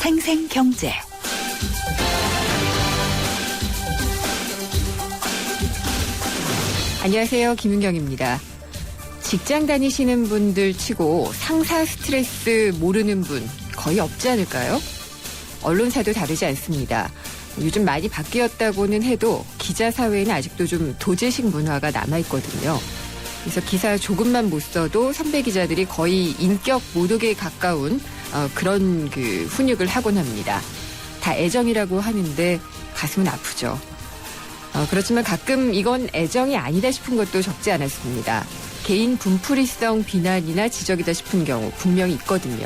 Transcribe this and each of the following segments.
생생경제. 안녕하세요. 김은경입니다. 직장 다니시는 분들 치고 상사 스트레스 모르는 분 거의 없지 않을까요? 언론사도 다르지 않습니다. 요즘 많이 바뀌었다고는 해도 기자 사회에는 아직도 좀 도제식 문화가 남아있거든요. 그래서 기사 조금만 못 써도 선배 기자들이 거의 인격 모독에 가까운 그런 훈육을 하곤 합니다. 다 애정이라고 하는데 가슴은 아프죠. 그렇지만 가끔 이건 애정이 아니다 싶은 것도 적지 않았습니다. 개인 분풀이성 비난이나 지적이다 싶은 경우 분명히 있거든요.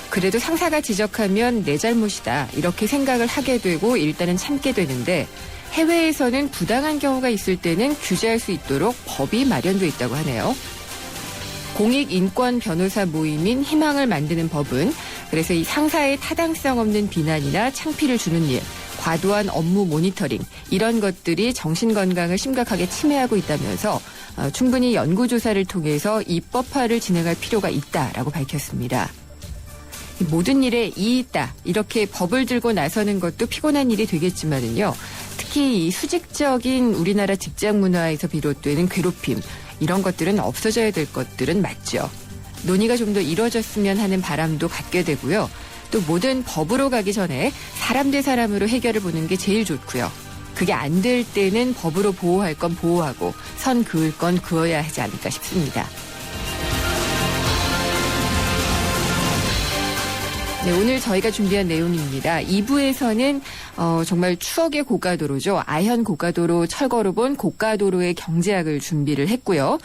그래도 상사가 지적하면 내 잘못이다 이렇게 생각을 하게 되고 일단은 참게 되는데 해외에서는 부당한 경우가 있을 때는 규제할 수 있도록 법이 마련돼 있다고 하네요. 공익인권 변호사 모임인 희망을 만드는 법은 그래서 이 상사의 타당성 없는 비난이나 창피를 주는 일, 과도한 업무 모니터링 이런 것들이 정신건강을 심각하게 침해하고 있다면서 충분히 연구조사를 통해서 입법화를 진행할 필요가 있다라고 밝혔습니다. 모든 일에 이의 있다 이렇게 법을 들고 나서는 것도 피곤한 일이 되겠지만은요. 특히 이 수직적인 우리나라 직장 문화에서 비롯되는 괴롭힘 이런 것들은 없어져야 될 것들은 맞죠. 논의가 좀 더 이루어졌으면 하는 바람도 갖게 되고요. 또 모든 법으로 가기 전에 사람 대 사람으로 해결을 보는 게 제일 좋고요. 그게 안 될 때는 법으로 보호할 건 보호하고 선 그을 건 그어야 하지 않을까 싶습니다. 네, 오늘 저희가 준비한 내용입니다. 2부에서는 정말 추억의 고가도로죠. 아현 고가도로 철거로 본 고가도로의 경제학을 준비를 했고요.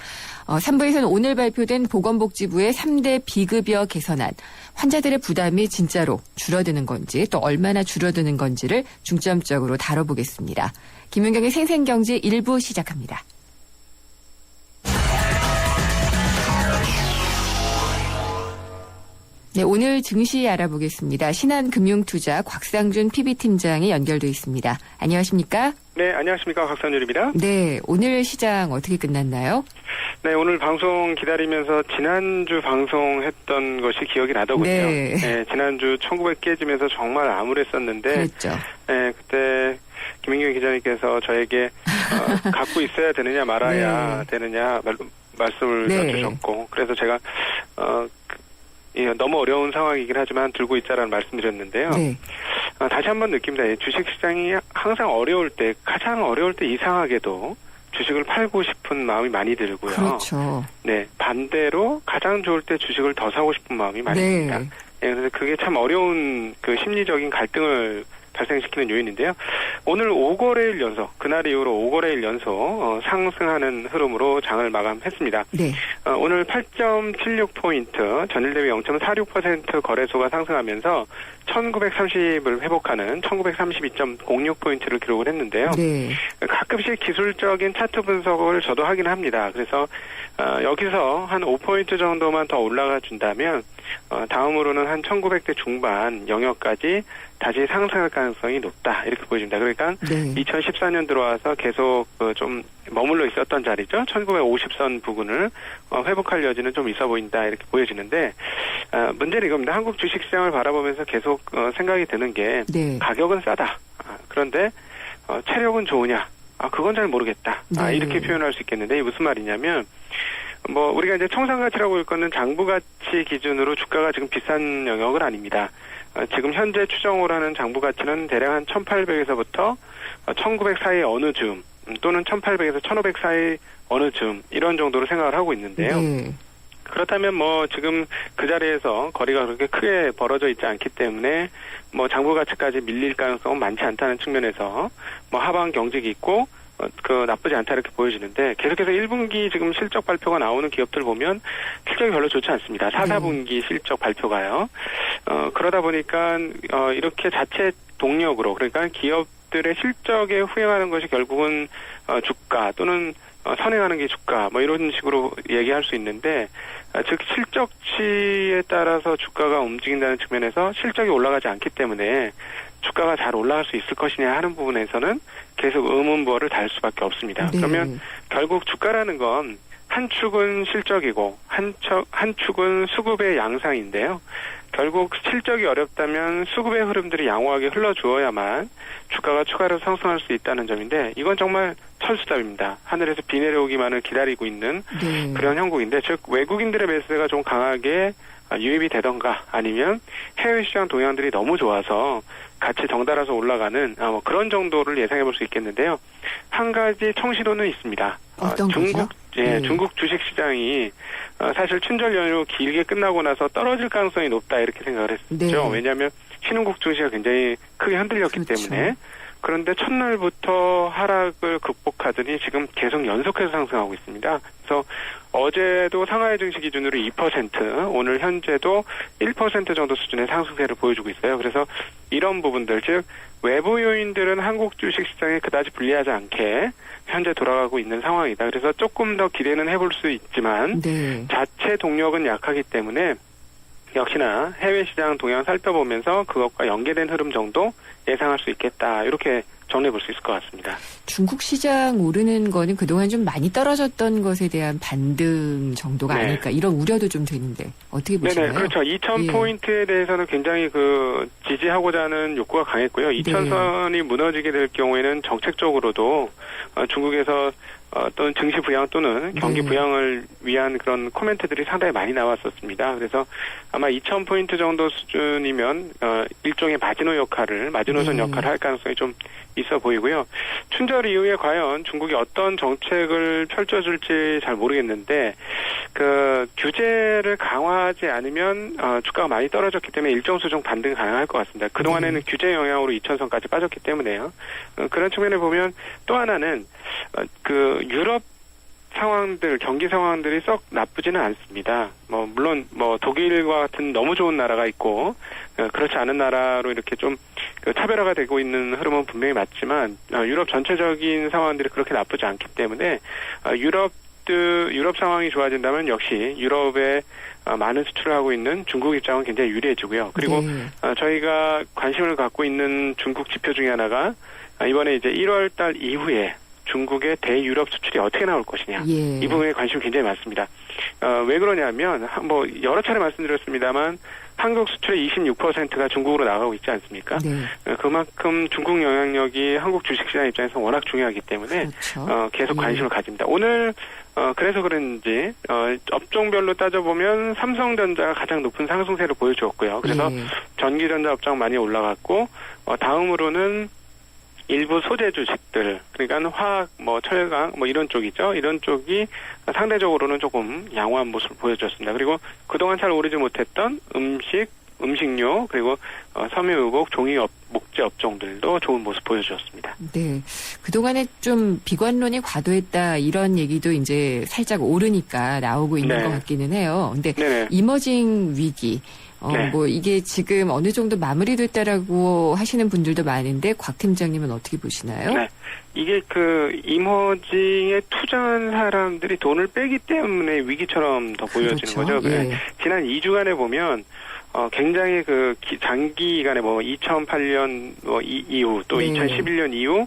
3부에서는 오늘 발표된 보건복지부의 3대 비급여 개선안, 환자들의 부담이 진짜로 줄어드는 건지 또 얼마나 줄어드는 건지를 중점적으로 다뤄보겠습니다. 김은경의 생생경제 1부 시작합니다. 네, 오늘 증시 알아보겠습니다. 신한금융투자 곽상준 PB팀장이 연결돼 있습니다. 안녕하십니까? 네, 안녕하십니까. 곽상준입니다. 네, 오늘 시장 어떻게 끝났나요? 네, 오늘 방송 기다리면서 지난주 방송했던 것이 기억이 나더군요. 네. 네, 지난주 1900 깨지면서 정말 암울했었는데 그랬죠. 네, 그때 김인경 기자님께서 저에게 갖고 있어야 되느냐 말아야 네. 되느냐 말씀을 네. 주셨고 그래서 제가 너무 어려운 상황이긴 하지만 들고 있자라는 말씀드렸는데요. 네. 다시 한번 느낍니다. 주식시장이 항상 어려울 때, 가장 어려울 때 이상하게도 주식을 팔고 싶은 마음이 많이 들고요. 그렇죠. 네, 반대로 가장 좋을 때 주식을 더 사고 싶은 마음이 많이 네. 듭니다. 네, 그래서 그게 참 어려운 심리적인 갈등을 발생시키는 요인인데요. 오늘 5거래일 연속, 그날 이후로 5거래일 연속 상승하는 흐름으로 장을 마감했습니다. 네. 오늘 8.76포인트, 전일 대비 0.46% 거래소가 상승하면서 1930을 회복하는 1932.06포인트를 기록을 했는데요. 네. 가끔씩 기술적인 차트 분석을 저도 하긴 합니다. 그래서 여기서 한 5포인트 정도만 더 올라가 준다면 다음으로는 한 1900대 중반 영역까지 다시 상승할 가능성이 높다 이렇게 보여집니다. 그러니까 네. 2014년 들어와서 계속 좀 머물러 있었던 자리죠. 1950선 부근을 회복할 여지는 좀 있어 보인다 이렇게 보여지는데 문제는 이겁니다. 한국 주식시장을 바라보면서 계속 생각이 드는 게 네. 가격은 싸다. 그런데 체력은 좋으냐? 그건 잘 모르겠다. 네. 이렇게 표현할 수 있겠는데 이게 무슨 말이냐면 우리가 이제 청산가치라고 일컫는 장부가치 기준으로 주가가 지금 비싼 영역은 아닙니다. 지금 현재 추정을 하는 장부가치는 대략 한 1800에서부터 1900 사이 어느 즈음 또는 1800에서 1500 사이 어느 즈음 이런 정도로 생각을 하고 있는데요. 네. 그렇다면 지금 그 자리에서 거리가 그렇게 크게 벌어져 있지 않기 때문에 장부가치까지 밀릴 가능성은 많지 않다는 측면에서 하방 경직이 있고 나쁘지 않다 이렇게 보여지는데 계속해서 1분기 지금 실적 발표가 나오는 기업들 보면 실적이 별로 좋지 않습니다. 4, 4분기 실적 발표가요. 그러다 보니까 이렇게 자체 동력으로 그러니까 기업들의 실적에 후행하는 것이 결국은 주가 또는 선행하는 게 주가 이런 식으로 얘기할 수 있는데 즉 실적치에 따라서 주가가 움직인다는 측면에서 실적이 올라가지 않기 때문에 주가가 잘 올라갈 수 있을 것이냐 하는 부분에서는 계속 의문부호를 달 수밖에 없습니다. 네. 그러면 결국 주가라는 건 한 축은 실적이고 한 축은 수급의 양상인데요. 결국 실적이 어렵다면 수급의 흐름들이 양호하게 흘러주어야만 주가가 추가로 상승할 수 있다는 점인데 이건 정말 철수답입니다. 하늘에서 비 내려오기만을 기다리고 있는 네. 그런 형국인데 즉 외국인들의 매수세가 좀 강하게 유입이 되던가 아니면 해외 시장 동향들이 너무 좋아서 같이 덩달아서 올라가는 뭐 그런 정도를 예상해 볼 수 있겠는데요. 한 가지 청시도는 있습니다. 어떤 중국 거죠? 중국 주식 시장이 사실 춘절 연휴 길게 끝나고 나서 떨어질 가능성이 높다 이렇게 생각을 했죠. 네. 왜냐하면 신흥국 증시가 굉장히 크게 흔들렸기 그렇죠. 때문에. 그런데 첫날부터 하락을 극복하더니 지금 계속 연속해서 상승하고 있습니다. 그래서 어제도 상하이 증시 기준으로 2%, 오늘 현재도 1% 정도 수준의 상승세를 보여주고 있어요. 그래서 이런 부분들, 즉 외부 요인들은 한국 주식 시장에 그다지 불리하지 않게 현재 돌아가고 있는 상황이다. 그래서 조금 더 기대는 해볼 수 있지만 네. 자체 동력은 약하기 때문에 역시나 해외 시장 동향 살펴보면서 그것과 연계된 흐름 정도 예상할 수 있겠다. 이렇게 정리해 볼 수 있을 것 같습니다. 중국 시장 오르는 거는 그동안 좀 많이 떨어졌던 것에 대한 반등 정도가 네. 아닐까 이런 우려도 좀 되는데 어떻게 보시나요? 네네, 그렇죠. 2,000포인트에 대해서는 굉장히 지지하고자 하는 욕구가 강했고요. 2,000선이 무너지게 될 경우에는 정책적으로도 중국에서 어떤 증시 부양 또는 경기 네. 부양을 위한 그런 코멘트들이 상당히 많이 나왔었습니다. 그래서 아마 2,000포인트 정도 수준이면 일종의 마지노선 네. 역할을 할 가능성이 좀 있어 보이고요. 춘절 이후에 과연 중국이 어떤 정책을 펼쳐줄지 잘 모르겠는데 규제를 강화하지 않으면 주가가 많이 떨어졌기 때문에 일정 수준 반등 가능할 것 같습니다. 그동안에는 규제 영향으로 2,000선까지 빠졌기 때문에요. 그런 측면에 보면 또 하나는 유럽 상황들, 경기 상황들이 썩 나쁘지는 않습니다. 물론 독일과 같은 너무 좋은 나라가 있고 그렇지 않은 나라로 이렇게 좀 차별화가 되고 있는 흐름은 분명히 맞지만 유럽 전체적인 상황들이 그렇게 나쁘지 않기 때문에 유럽 상황이 좋아진다면 역시 유럽에 많은 수출을 하고 있는 중국 입장은 굉장히 유리해지고요. 그리고 네. 저희가 관심을 갖고 있는 중국 지표 중에 하나가 이번에 이제 1월 달 이후에 중국의 대유럽 수출이 어떻게 나올 것이냐. 예. 이 부분에 관심이 굉장히 많습니다. 왜 그러냐면 여러 차례 말씀드렸습니다만 한국 수출의 26%가 중국으로 나가고 있지 않습니까? 네. 그만큼 중국 영향력이 한국 주식시장 입장에서 워낙 중요하기 때문에 그렇죠. 계속 예. 관심을 가집니다. 오늘 그래서 그런지 업종별로 따져보면 삼성전자가 가장 높은 상승세를 보여주었고요. 그래서 예. 전기전자 업종 많이 올라갔고 다음으로는 일부 소재 주식들, 그러니까 화학, 철강, 이런 쪽이죠. 이런 쪽이 상대적으로는 조금 양호한 모습을 보여줬습니다. 그리고 그동안 잘 오르지 못했던 음식료, 그리고 섬유의복, 목재 업종들도 좋은 모습 보여주었습니다. 네. 그동안에 좀 비관론이 과도했다 이런 얘기도 이제 살짝 오르니까 나오고 있는 네. 것 같기는 해요. 근데 네네. 이머징 위기. 네. 이게 지금 어느 정도 마무리됐다라고 하시는 분들도 많은데 곽 팀장님은 어떻게 보시나요? 네. 이게 이머징에 투자한 사람들이 돈을 빼기 때문에 위기처럼 더 보여지는 그렇죠. 거죠. 예. 지난 2주간에 보면 굉장히 장기간에 2008년 이후 또 네. 2011년 이후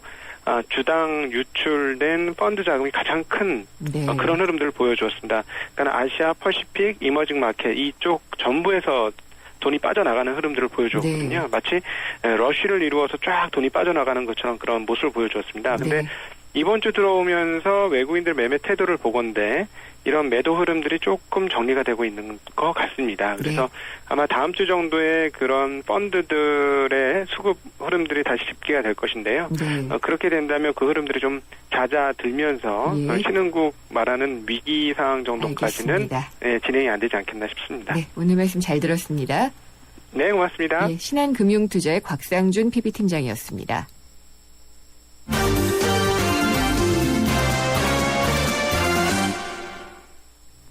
주당 유출된 펀드 자금이 가장 큰 네. 그런 흐름들을 보여주었습니다. 그러니까 아시아, 퍼시픽, 이머징 마켓 이쪽 전부에서 돈이 빠져나가는 흐름들을 보여주었거든요. 네. 마치 러쉬를 이루어서 쫙 돈이 빠져나가는 것처럼 그런 모습을 보여주었습니다. 근데 네. 이번 주 들어오면서 외국인들 매매 태도를 보건대 이런 매도 흐름들이 조금 정리가 되고 있는 것 같습니다. 그래서 네. 아마 다음 주 정도에 그런 펀드들의 수급 흐름들이 다시 집계가 될 것인데요. 네. 그렇게 된다면 그 흐름들이 좀 잦아들면서 예. 신흥국 말하는 위기 상황 정도까지는 알겠습니다. 진행이 안 되지 않겠나 싶습니다. 네. 오늘 말씀 잘 들었습니다. 네, 고맙습니다. 예, 신한금융투자의 곽상준 PB팀장이었습니다.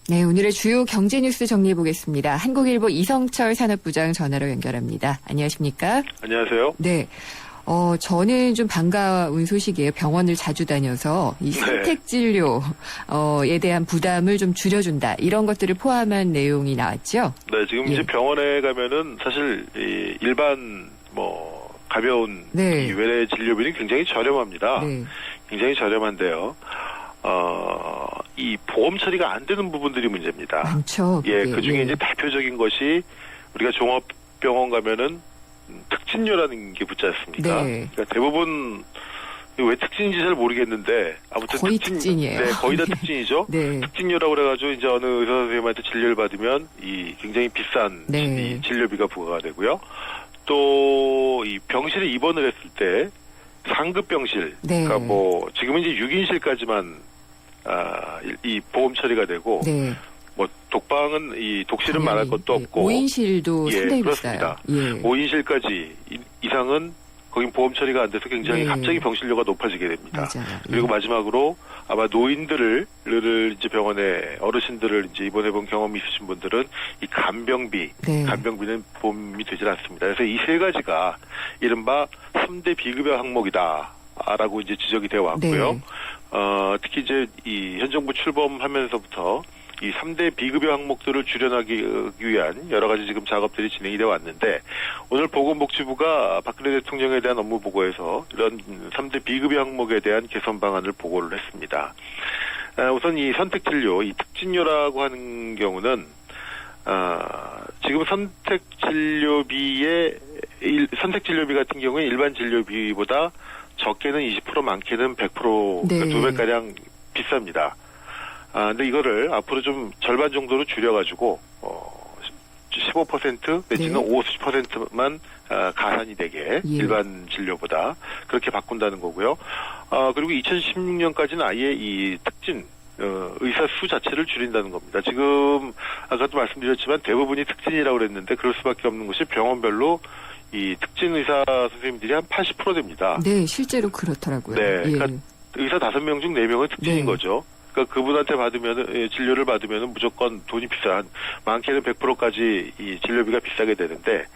네, 오늘의 주요 경제 뉴스 정리해 보겠습니다. 한국일보 이성철 산업부장 전화로 연결합니다. 안녕하십니까? 안녕하세요. 네. 저는 좀 반가운 소식이에요. 병원을 자주 다녀서 이 선택 진료에 대한 부담을 좀 줄여준다. 이런 것들을 포함한 내용이 나왔죠? 네, 지금 예. 이제 병원에 가면은 사실 일반 가벼운 네. 이 외래 진료비는 굉장히 저렴합니다. 네. 굉장히 저렴한데요. 이 보험 처리가 안 되는 부분들이 문제입니다. 많죠. 예, 그게. 그 중에 이제 대표적인 것이 우리가 종합병원 가면은 특진료라는 게 붙지 않습니까? 네. 그러니까 대부분 왜 특진인지 잘 모르겠는데 아무튼 거의 특진이에요. 네, 거의 다 네. 특진이죠. 네. 특진료라고 그래가지고 이제 어느 의사 선생님한테 진료를 받으면 이 굉장히 비싼 네. 이 진료비가 부과가 되고요. 또 이 병실에 입원을 했을 때 상급 병실, 네. 그러니까 뭐 지금은 이제 6인실까지만 이 보험 처리가 되고 네. 뭐 독방은 이 독실은 말할 것도 없고 5인실도 예, 상당히 그렇습니다. 비싸요. 예. 5인실까지 이상은 거긴 보험 처리가 안 돼서 굉장히 네. 갑자기 병실료가 높아지게 됩니다. 맞아요. 그리고 예. 마지막으로 아마 노인들을 이제 병원에 어르신들을 이제 입원해본 경험이 있으신 분들은 이 간병비, 네. 간병비는 보험이 되질 않습니다. 그래서 이 세 가지가 이른바 3대 비급여 항목이다라고 이제 지적이 되어 왔고요. 네. 특히 이제 이 현 정부 출범하면서부터 이 3대 비급여 항목들을 줄여나기 위한 여러 가지 지금 작업들이 진행이 되어 왔는데 오늘 보건복지부가 박근혜 대통령에 대한 업무 보고에서 이런 3대 비급여 항목에 대한 개선 방안을 보고를 했습니다. 우선 이 선택진료, 이 특진료라고 하는 경우는 지금 선택진료비 같은 경우에 일반 진료비보다 적게는 20% 많게는 100% 네. 그러니까 2배가량 비쌉니다. 근데 이거를 앞으로 좀 절반 정도로 줄여가지고, 15% 내지는 네. 50%만 가산이 되게 예. 일반 진료보다 그렇게 바꾼다는 거고요. 그리고 2016년까지는 아예 이 특진, 의사 수 자체를 줄인다는 겁니다. 지금, 아까도 말씀드렸지만 대부분이 특진이라고 그랬는데 그럴 수밖에 없는 것이 병원별로 이 특진 의사 선생님들이 한 80% 됩니다. 네, 실제로 그렇더라고요. 네, 예. 그러니까 의사 5명 중 4명은 특진인 네. 거죠. 그러니까 그분한테 진료를 받으면 무조건 돈이 비싼, 많게는 100%까지 이 진료비가 비싸게 되는데,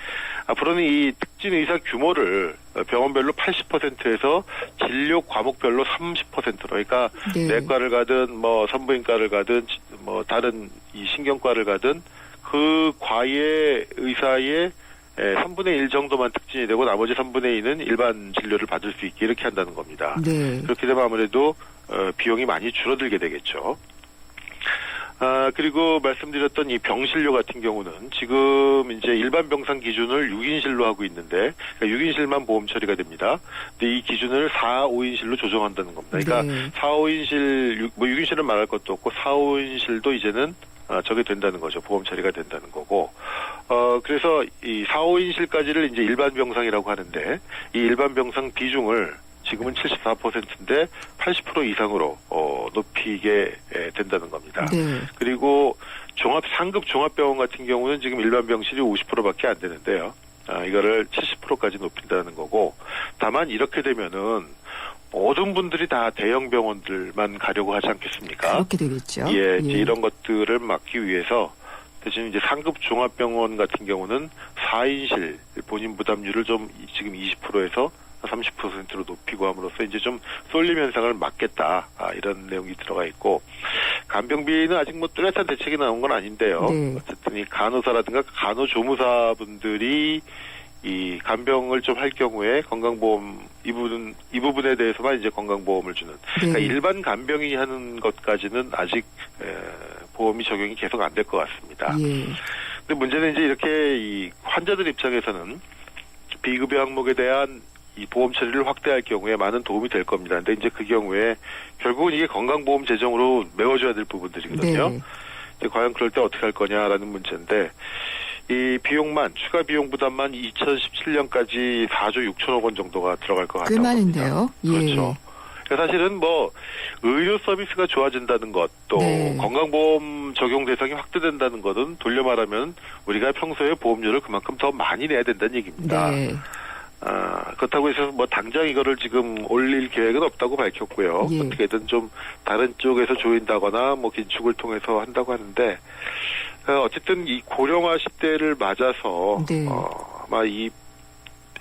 앞으로는 이 특진 의사 규모를 병원별로 80%에서 진료 과목별로 30%로, 그러니까 네. 내과를 가든, 뭐, 산부인과를 가든, 뭐, 다른 이 신경과를 가든, 그 과의 의사의 3분의 1 정도만 특진이 되고 나머지 3분의 2는 일반 진료를 받을 수 있게 이렇게 한다는 겁니다. 네. 그렇게 되면 아무래도 비용이 많이 줄어들게 되겠죠. 그리고 말씀드렸던 이 병실료 같은 경우는 지금 이제 일반 병상 기준을 6인실로 하고 있는데, 그러니까 6인실만 보험 처리가 됩니다. 근데 이 기준을 4, 5인실로 조정한다는 겁니다. 그러니까 네. 4, 5인실, 6인실은 말할 것도 없고 4, 5인실도 이제는 저게 된다는 거죠. 보험 처리가 된다는 거고. 그래서 이 4, 5인실까지를 이제 일반 병상이라고 하는데, 이 일반 병상 비중을 지금은 74%인데 80% 이상으로 높이게 된다는 겁니다. 네. 그리고 상급 종합병원 같은 경우는 지금 일반 병실이 50%밖에 안 되는데요. 이거를 70%까지 높인다는 거고, 다만 이렇게 되면은 모든 분들이 다 대형 병원들만 가려고 하지 않겠습니까? 그렇게 되겠죠. 예, 이제 이런 것들을 막기 위해서 대신 이제 상급 종합병원 같은 경우는 4인실 본인 부담률을 좀 지금 20%에서 30%로 높이고 함으로써 이제 좀 쏠림 현상을 막겠다, 이런 내용이 들어가 있고, 간병비는 아직 뭐 뚜렷한 대책이 나온 건 아닌데요. 네. 어쨌든 이 간호사라든가 간호조무사분들이 이 간병을 좀 할 경우에 건강보험 이 부분에 대해서만 이제 건강보험을 주는. 그러니까 네. 일반 간병이 하는 것까지는 아직 보험이 적용이 계속 안 될 것 같습니다. 예. 근데 문제는 이제 이렇게 이 환자들 입장에서는 비급여 항목에 대한 이 보험 처리를 확대할 경우에 많은 도움이 될 겁니다. 근데 이제 그 경우에 결국은 이게 건강보험 재정으로 메워줘야 될 부분들이거든요. 네. 이제 과연 그럴 때 어떻게 할 거냐라는 문제인데, 이 비용만, 추가 비용 부담만 2017년까지 4조 6천억 원 정도가 들어갈 것 같다고 꽤 많은데요. 예. 그렇죠. 그러니까 사실은 뭐 의료 서비스가 좋아진다는 것, 또 네. 건강보험 적용 대상이 확대된다는 것은 돌려 말하면 우리가 평소에 보험료를 그만큼 더 많이 내야 된다는 얘기입니다. 네. 그렇다고 해서 뭐 당장 이거를 지금 올릴 계획은 없다고 밝혔고요. 예. 어떻게든 좀 다른 쪽에서 조인다거나 뭐 긴축을 통해서 한다고 하는데, 어쨌든 이 고령화 시대를 맞아서 네. 아마 이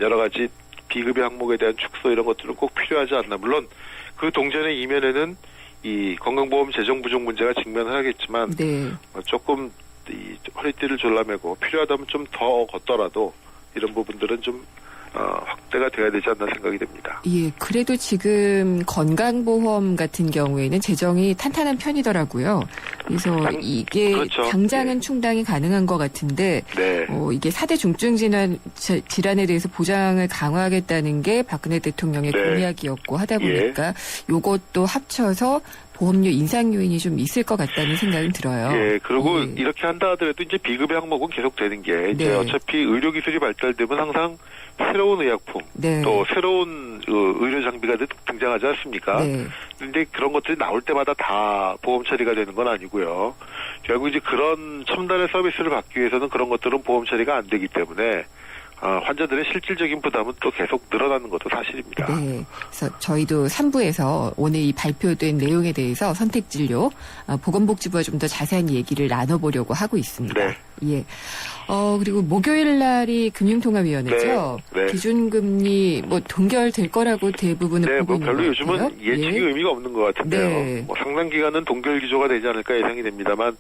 여러 가지 비급여 항목에 대한 축소 이런 것들은 꼭 필요하지 않나. 물론 그 동전의 이면에는 이 건강보험 재정 부족 문제가 직면을 하겠지만, 네. 조금 이 허리띠를 졸라매고 필요하다면 좀 더 걷더라도 이런 부분들은 좀 확대가 돼야 되지 않나 생각이 됩니다. 예, 그래도 지금 건강보험 같은 경우에는 재정이 탄탄한 편이더라고요. 그래서 이게 그렇죠. 당장은 네. 충당이 가능한 것 같은데 네. 이게 4대 중증 질환에 대해서 보장을 강화하겠다는 게 박근혜 대통령의 네. 공약이었고 하다 보니까 요것도 합쳐서 보험료 인상 요인이 좀 있을 것 같다는 생각은 들어요. 예, 그리고 예. 이렇게 한다 하더라도 이제 비급여 항목은 계속 되는 게 이제 네. 어차피 의료 기술이 발달되면 항상 새로운 의약품 네. 또 새로운 의료 장비가 등장하지 않습니까? 네. 그런데 그런 것들이 나올 때마다 다 보험 처리가 되는 건 아니고요. 결국 이제 그런 첨단의 서비스를 받기 위해서는 그런 것들은 보험 처리가 안 되기 때문에 환자들의 실질적인 부담은 또 계속 늘어나는 것도 사실입니다. 네. 그래서 저희도 3부에서 오늘 이 발표된 내용에 대해서 선택진료 보건복지부와 좀 더 자세한 얘기를 나눠보려고 하고 있습니다. 네. 예. 그리고 목요일 날이 금융통화위원회죠. 네. 네. 기준금리 동결될 거라고 대부분은 네, 보고 있는 별로 것 요즘은 같아요. 예측이 의미가 없는 것 같은데요. 네. 상당 기간은 동결 기조가 되지 않을까 예상이 됩니다만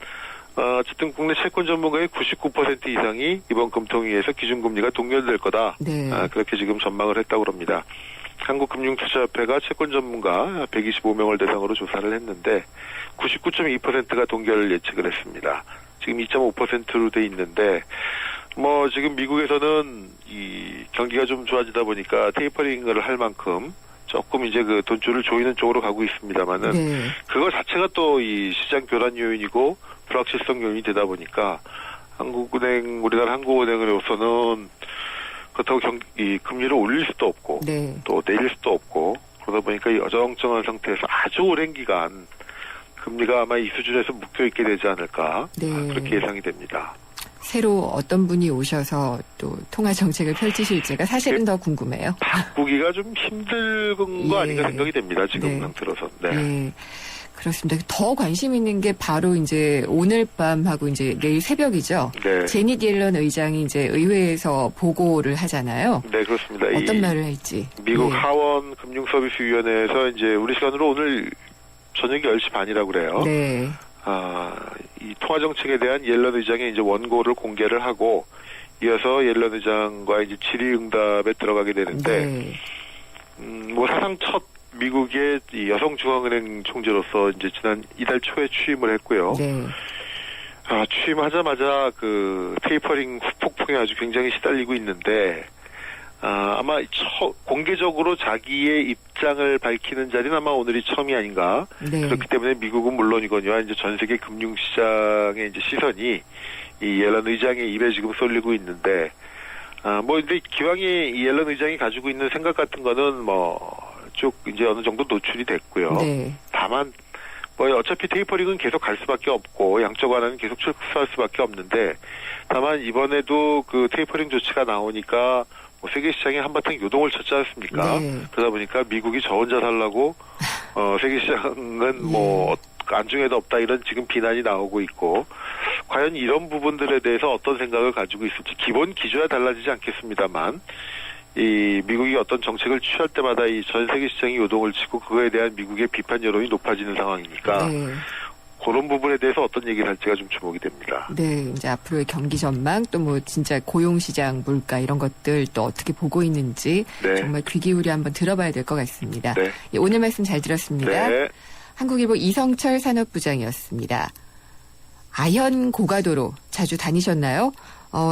어쨌든 국내 채권 전문가의 99% 이상이 이번 금통위에서 기준금리가 동결될 거다. 네. 그렇게 지금 전망을 했다고 합니다. 한국금융투자협회가 채권 전문가 125명을 대상으로 조사를 했는데 99.2%가 동결 예측을 했습니다. 지금 2.5%로 돼 있는데 지금 미국에서는 이 경기가 좀 좋아지다 보니까 테이퍼링을 할 만큼 조금 이제 그 돈줄을 조이는 쪽으로 가고 있습니다만은 네. 그거 자체가 또 이 시장 교란 요인이고 불확실성 요인이 되다 보니까 우리나라 한국은행으로서는 그렇다고 이 금리를 올릴 수도 없고 네. 또 내릴 수도 없고 그러다 보니까 이 어정쩡한 상태에서 아주 오랜 기간 금리가 아마 이 수준에서 묶여 있게 되지 않을까 네. 그렇게 예상이 됩니다. 새로 어떤 분이 오셔서 또 통화 정책을 펼치실지가 사실은 더 궁금해요. 바꾸기가 좀 힘든 거 예. 아닌가 생각이 됩니다. 지금 네. 상태로서. 네. 예. 그렇습니다. 더 관심 있는 게 바로 이제 오늘 밤하고 이제 내일 새벽이죠. 네. 제닛 옐런 의장이 이제 의회에서 보고를 하잖아요. 네, 그렇습니다. 어떤 말을 할지. 미국 예. 하원 금융서비스위원회에서 이제 우리 시간으로 오늘 저녁 10시 반이라고 그래요. 네. 이 통화 정책에 대한 옐런 의장의 이제 원고를 공개를 하고 이어서 옐런 의장과 이제 질의응답에 들어가게 되는데 네. 사상 첫 미국의 이 여성 중앙은행 총재로서 이제 지난 이달 초에 취임을 했고요. 네. 취임하자마자 그 테이퍼링 후폭풍에 아주 굉장히 시달리고 있는데 아마 공개적으로 자기의 입장을 밝히는 자리는 아마 오늘이 처음이 아닌가. 네. 그렇기 때문에 미국은 물론이거니와 이제 전 세계 금융시장의 이제 시선이 이 옐런 의장의 입에 지금 쏠리고 있는데, 근데 기왕에 이 옐런 의장이 가지고 있는 생각 같은 거는 쭉 이제 어느 정도 노출이 됐고요. 네. 다만, 어차피 테이퍼링은 계속 갈 수밖에 없고, 양적 완화는 계속 출구할 수밖에 없는데, 다만 이번에도 그 테이퍼링 조치가 나오니까 세계 시장에 한바탕 요동을 쳤지 않습니까? 네. 그러다 보니까 미국이 저 혼자 살라고 세계 시장은 안중에도 없다 이런 지금 비난이 나오고 있고 과연 이런 부분들에 대해서 어떤 생각을 가지고 있을지 기본 기조야 달라지지 않겠습니다만 이 미국이 어떤 정책을 취할 때마다 이 전 세계 시장이 요동을 치고 그거에 대한 미국의 비판 여론이 높아지는 상황이니까 네. 그런 부분에 대해서 어떤 얘기를 할지가 좀 주목이 됩니다. 네, 이제 앞으로의 경기 전망 또 진짜 고용시장 물가 이런 것들 또 어떻게 보고 있는지 네. 정말 귀 기울여 한번 들어봐야 될 것 같습니다. 네. 예, 오늘 말씀 잘 들었습니다. 네. 한국일보 이성철 산업부장이었습니다. 아현 고가도로 자주 다니셨나요?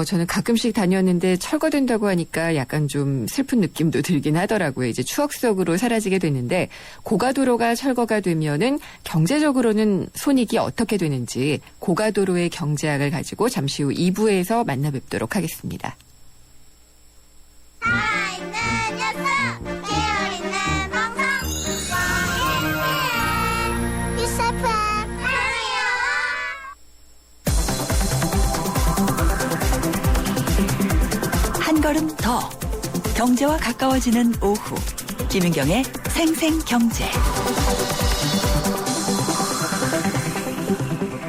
저는 가끔씩 다녔는데 철거된다고 하니까 약간 좀 슬픈 느낌도 들긴 하더라고요. 이제 추억 속으로 사라지게 됐는데 고가도로가 철거가 되면은 경제적으로는 손익이 어떻게 되는지 고가도로의 경제학을 가지고 잠시 후 2부에서 만나 뵙도록 하겠습니다. 한 걸음 더 경제와 가까워지는 오후 김윤경의 생생경제.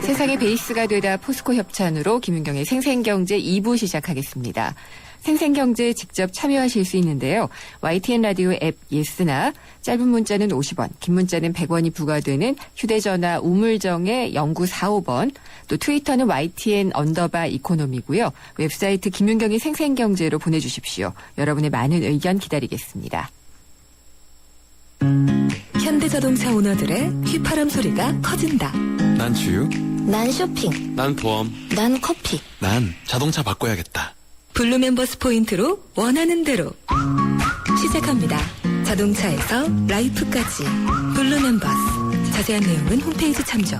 세상의 베이스가 되다 포스코 협찬으로 김윤경의 생생경제 2부 시작하겠습니다. 생생경제에 직접 참여하실 수 있는데요. YTN 라디오 앱 예스나 짧은 문자는 50원, 긴 문자는 100원이 부과되는 휴대전화 우물정의 0945번, 또 트위터는 YTN_이코노미고요. 웹사이트 김윤경의 생생경제로 보내주십시오. 여러분의 많은 의견 기다리겠습니다. 현대자동차 오너들의 휘파람 소리가 커진다. 난 주유, 난 쇼핑, 난 보험, 난 커피. 난 자동차 바꿔야겠다. 블루 멤버스 포인트로 원하는 대로 시작합니다. 자동차에서 라이프까지 블루 멤버스. 자세한 내용은 홈페이지 참조.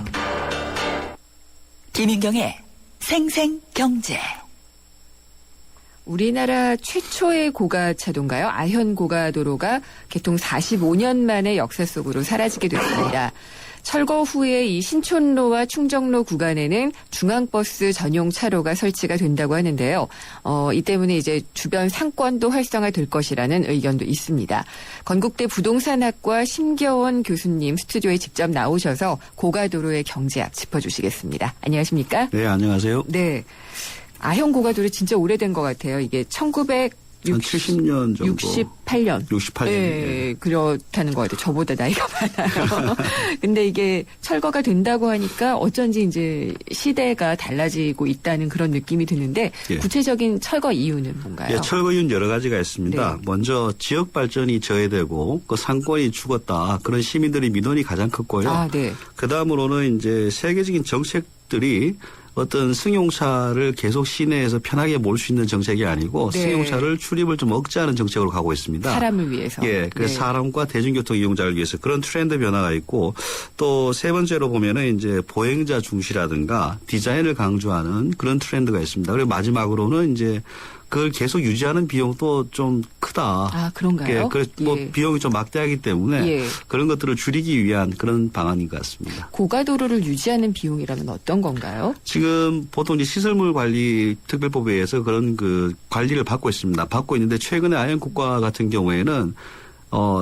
김인경의 생생경제. 우리나라 최초의 고가차도인가요? 아현 고가도로가 개통 45년 만에 역사 속으로 사라지게 됐습니다. 철거 후에 이 신촌로와 충정로 구간에는 중앙버스 전용 차로가 설치가 된다고 하는데요. 이 때문에 이제 주변 상권도 활성화될 것이라는 의견도 있습니다. 건국대 부동산학과 심겨원 교수님 스튜디오에 직접 나오셔서 고가도로의 경제학 짚어주시겠습니다. 안녕하십니까? 네, 안녕하세요. 네. 아현 고가도로 진짜 오래된 것 같아요. 이게 70년 정도. 68년. 68년. 네, 그렇다는 것 같아요. 저보다 나이가 많아요. 근데 이게 철거가 된다고 하니까 어쩐지 이제 시대가 달라지고 있다는 그런 느낌이 드는데 예. 구체적인 철거 이유는 뭔가요? 예, 철거 이유는 여러 가지가 있습니다. 네. 먼저 지역 발전이 저해되고 그 상권이 죽었다. 그런 시민들의 민원이 가장 컸고요. 아, 네. 그다음으로는 이제 세계적인 정책들이 어떤 승용차를 계속 시내에서 편하게 몰 수 있는 정책이 아니고 네. 승용차를 출입을 좀 억제하는 정책으로 가고 있습니다. 사람을 위해서. 예, 그래서 네. 사람과 대중교통 이용자를 위해서 그런 트렌드 변화가 있고 또 세 번째로 보면은 이제 보행자 중시라든가 디자인을 강조하는 그런 트렌드가 있습니다. 그리고 마지막으로는 이제 그걸 계속 유지하는 비용도 좀 크다. 아, 그런가요? 예, 그래서 뭐 예. 비용이 좀 막대하기 때문에 예. 그런 것들을 줄이기 위한 그런 방안인 것 같습니다. 고가도로를 유지하는 비용이라면 어떤 건가요? 지금 보통 이제 시설물 관리 특별법에 의해서 그런 그 관리를 받고 있습니다. 받고 있는데 최근에 아현국가 같은 경우에는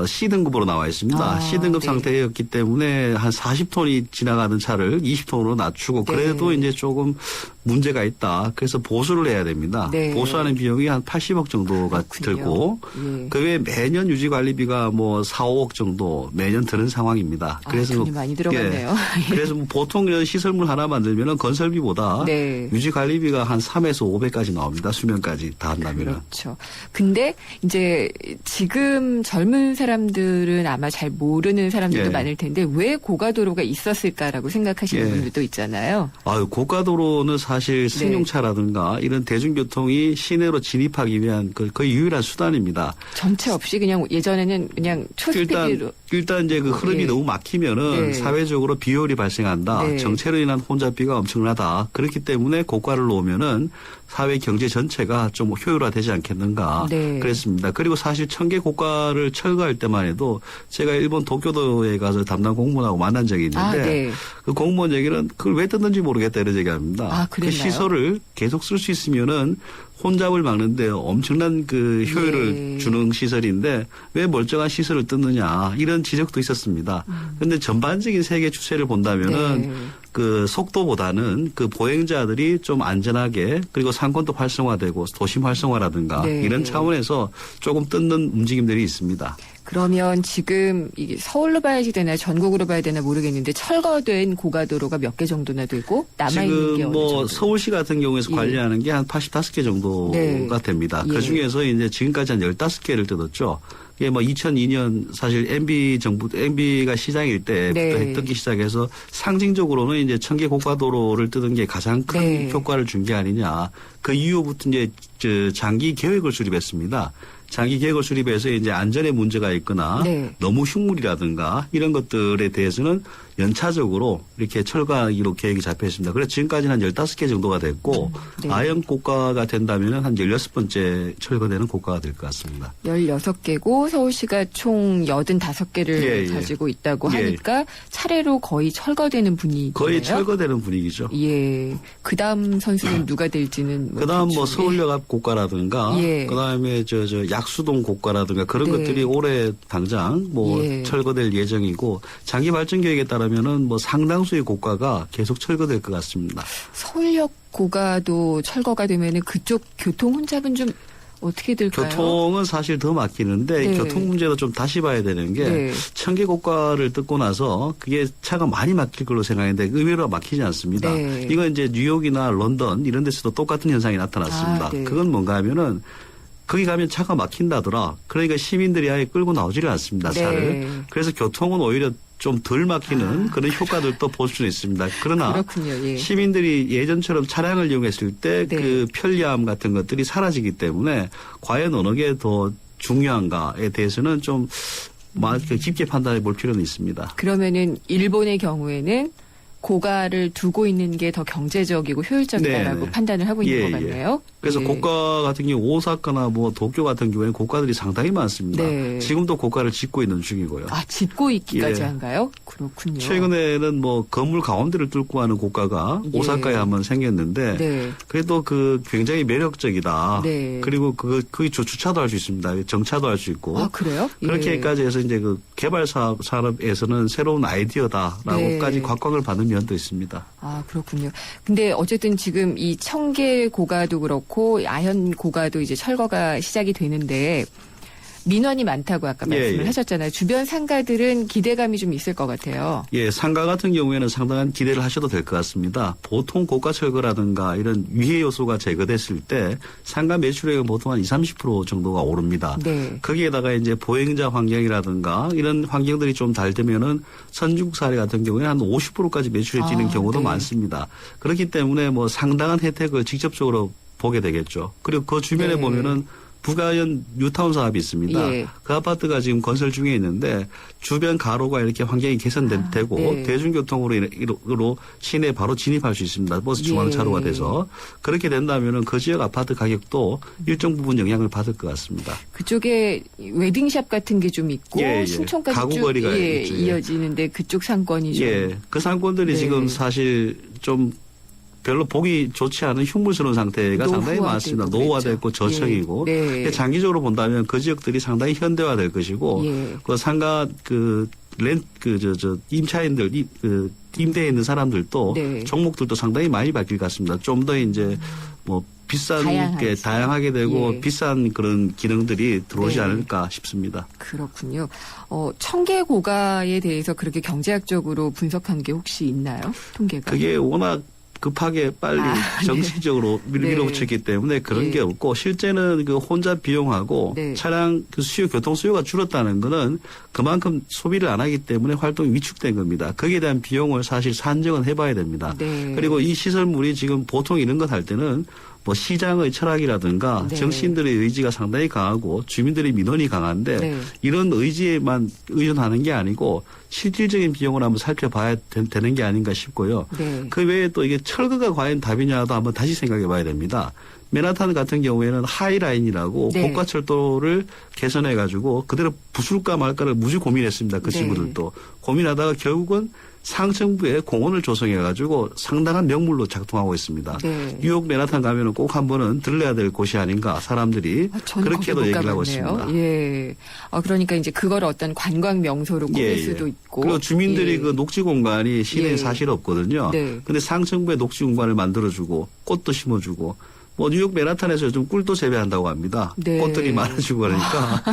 C등급으로 나와 있습니다. 아, C등급 네. 상태였기 때문에 한 40톤이 지나가던 차를 20톤으로 낮추고 네. 그래도 이제 조금 문제가 있다. 그래서 보수를 해야 됩니다. 네. 보수하는 비용이 한 80억 정도가 그렇군요. 들고 예. 그 외에 매년 유지 관리비가 뭐 4, 5억 정도 매년 드는 상황입니다. 그래서 돈이 많이 들어갔네요. 예. 그래서 뭐 보통 이런 시설물 하나 만들면은 건설비보다 네. 유지 관리비가 한 3에서 500까지 나옵니다. 수명까지 다 한다면은. 그렇죠. 근데 이제 지금 젊은 사람들은 아마 잘 모르는 사람들도 예. 많을 텐데 왜 고가도로가 있었을까라고 생각하시는 예. 분들도 있잖아요. 아유, 고가도로는 사실 승용차라든가 이런 대중교통이 시내로 진입하기 위한 거의 유일한 수단입니다. 정체 없이 그냥 예전에는 그냥 초스피드로 일단 이제 그 흐름이 예. 너무 막히면은 네. 사회적으로 비효율이 발생한다. 네. 정체로 인한 혼잡비가 엄청나다. 그렇기 때문에 고가를 놓으면은 사회 경제 전체가 좀 효율화되지 않겠는가. 네. 그랬습니다. 그리고 사실 청계 고가를 철거할 때만 해도 제가 일본 도쿄도에 가서 담당 공무원하고 만난 적이 있는데 아, 네. 그 공무원 얘기는 그걸 왜 뜯는지 모르겠다 이런 얘기합니다. 아, 그 그랬나요? 시설을 계속 쓸 수 있으면은 혼잡을 막는데 엄청난 그 효율을 예. 주는 시설인데 왜 멀쩡한 시설을 뜯느냐 이런 지적도 있었습니다. 그런데 전반적인 세계 추세를 본다면은 네. 그 속도보다는 그 보행자들이 좀 안전하게 그리고 상권도 활성화되고 도심 활성화라든가 네. 이런 차원에서 조금 뜯는 움직임들이 있습니다. 그러면 지금 이게 서울로 봐야지 되나 전국으로 봐야 되나 모르겠는데 철거된 고가도로가 몇 개 정도나 되고 남아있는 게 지금 어느 뭐 정도? 서울시 같은 경우에서 예. 관리하는 게 한 85개 정도가 네. 됩니다. 예. 그중에서 이제 지금까지 한 15개를 뜯었죠. 이게 뭐 2002년 사실 MB가 시장일 때부터 네. 뜯기 시작해서 상징적으로는 이제 청계 고가도로를 뜯은 게 가장 큰 네. 효과를 준 게 아니냐. 그 이후부터 이제 장기 계획을 수립했습니다. 장기 계획을 수립해서 이제 안전에 문제가 있거나 네. 너무 흉물이라든가 이런 것들에 대해서는 연차적으로 이렇게 철거하기로 계획이 잡혀 있습니다. 그래서 지금까지는 한 15개 정도가 됐고 네. 아현 고가가 된다면 한 16번째 철거되는 고가가 될 것 같습니다. 16개고 서울시가 총 85개를 예, 예. 가지고 있다고 예. 하니까 차례로 거의 철거되는 분위기예요. 거의 철거되는 분위기죠. 예. 그다음 선수는 누가 될지는 그다음 뭐 대충, 서울역 앞 고가라든가 예. 그다음에 저 약수동 고가라든가 그런 네. 것들이 올해 당장 뭐 예. 철거될 예정이고 장기 발전 계획에 따르면은 뭐 상당수의 고가가 계속 철거될 것 같습니다. 서울역 고가도 철거가 되면은 그쪽 교통 혼잡은 좀 어떻게 될까요? 교통은 사실 더 막히는데 네. 교통 문제도 좀 다시 봐야 되는 게 네. 청계 고가를 뜯고 나서 그게 차가 많이 막힐 걸로 생각했는데 의외로 막히지 않습니다. 네. 이건 이제 뉴욕이나 런던 이런 데서도 똑같은 현상이 나타났습니다. 아, 네. 그건 뭔가 하면은 거기 가면 차가 막힌다더라. 그러니까 시민들이 아예 끌고 나오지를 않습니다. 네. 차를. 그래서 교통은 오히려 좀 덜 막히는 그런 효과들도 볼 수는 있습니다. 그러나 그렇군요. 예. 시민들이 예전처럼 차량을 이용했을 때 네. 그 편리함 같은 것들이 사라지기 때문에 과연 어느 게 더 중요한가에 대해서는 좀 깊게 판단해 볼 필요는 있습니다. 그러면은 일본의 경우에는 고가를 두고 있는 게 더 경제적이고 효율적이다라고 네, 네. 판단을 하고 있는 예, 것 같네요. 그래서 예. 고가 같은 경우 오사카나 뭐 도쿄 같은 경우에는 고가들이 상당히 많습니다. 네. 지금도 고가를 짓고 있는 중이고요. 아, 짓고 있기까지 예. 한가요? 그렇군요. 최근에는 뭐 건물 가운데를 뚫고 하는 고가가 예. 오사카에 한번 생겼는데 네. 그래도 그 굉장히 매력적이다. 네. 그리고 거기 주차도 할 수 있습니다. 정차도 할 수 있고. 아, 그래요? 예. 그렇게까지 해서 이제 그 개발 산업에서는 새로운 아이디어다라고까지 네. 곽광을 받는 면도 있습니다. 아, 그렇군요. 근데 어쨌든 지금 이 청계 고가도 그렇고 아현 고가도 이제 철거가 시작이 되는데 민원이 많다고 아까 예, 말씀을 예. 하셨잖아요. 주변 상가들은 기대감이 좀 있을 것 같아요. 예, 상가 같은 경우에는 상당한 기대를 하셔도 될 것 같습니다. 보통 고가 철거라든가 이런 위해 요소가 제거됐을 때 상가 매출액은 보통 한 20, 30% 정도가 오릅니다. 네. 거기에다가 이제 보행자 환경이라든가 이런 환경들이 좀 잘 되면은 선진국 사례 같은 경우에 한 50%까지 매출이 뛰는 아, 경우도 네. 많습니다. 그렇기 때문에 뭐 상당한 혜택을 직접적으로 보게 되겠죠. 그리고 그 주변에 네. 보면은 부가현 뉴타운 사업이 있습니다. 예. 그 아파트가 지금 건설 중에 있는데 주변 가로가 이렇게 환경이 개선되고 네. 대중교통으로 시내에 바로 진입할 수 있습니다. 버스 중앙차로가 예. 돼서 그렇게 된다면은 그 지역 아파트 가격도 일정 부분 영향을 받을 것 같습니다. 그쪽에 웨딩샵 같은 게 좀 있고 예, 예. 신촌까지 가구 쭉 거리가 예, 있죠. 예. 이어지는데 그쪽 상권이 좀 예, 그 상권들이 네. 지금 사실 좀 별로 보기 좋지 않은 흉물스러운 상태가 상당히 노후화되고 많습니다. 그랬죠. 노후화됐고 저층이고 예. 네. 장기적으로 본다면 그 지역들이 상당히 현대화될 것이고 예. 그 상가 임차인들 임대해 있는 사람들도 네. 종목들도 상당히 많이 바뀔 것 같습니다. 좀 더 이제 뭐 비싼 게 다양하지. 다양하게 되고 예. 비싼 그런 기능들이 들어오지 네. 않을까 싶습니다. 그렇군요. 청계 고가에 대해서 그렇게 경제학적으로 분석한 게 혹시 있나요? 통계가? 그게 워낙 급하게 빨리 네. 정치적으로 밀어붙였기 때문에 그런 예. 게 없고 실제는 그 혼잡 비용하고 네. 차량 그 교통 수요가 줄었다는 거는 그만큼 소비를 안 하기 때문에 활동이 위축된 겁니다. 거기에 대한 비용을 사실 산정은 해봐야 됩니다. 네. 그리고 이 시설물이 지금 보통 이런 것 할 때는 뭐 시장의 철학이라든가 네. 정치인들의 의지가 상당히 강하고 주민들의 민원이 강한데 네. 이런 의지에만 의존하는 게 아니고 실질적인 비용을 한번 살펴봐야 되는 게 아닌가 싶고요. 네. 그 외에 또 이게 철거가 과연 답이냐도 한번 다시 생각해 봐야 됩니다. 맨하탄 같은 경우에는 하이라인이라고 네. 고가 철도를 개선해 가지고 그대로 부술까 말까를 무지 고민했습니다. 그 네. 친구들도. 고민하다가 결국은 상층부에 공원을 조성해 가지고 상당한 명물로 작동하고 있습니다. 네. 뉴욕 맨하탄 가면은 꼭 한 번은 들러야 될 곳이 아닌가 사람들이 저는 그렇게도 거기 못 얘기를 하고 가봤네요. 있습니다. 예. 그러니까 이제 그걸 어떤 관광 명소로 꾸밀 예, 예. 수도 있고. 그리고 주민들이 예. 그 녹지 공간이 시내에 예. 사실 없거든요. 네. 근데 상층부에 녹지 공간을 만들어주고 꽃도 심어주고 뭐 뉴욕 맨하탄에서 요즘 꿀도 재배한다고 합니다. 네. 꽃들이 많아지고 그러니까.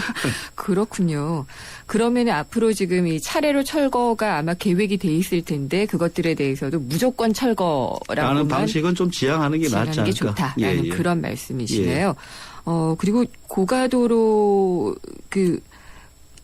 그렇군요. 그러면 앞으로 지금 이 차례로 철거가 아마 계획이 돼 있을 텐데 그것들에 대해서도 무조건 철거라고 라는 방식은 좀 지향하는 게 낫지 지나는 게 않을까. 좋다라는 예, 예. 그런 말씀이시네요. 그리고 고가도로 그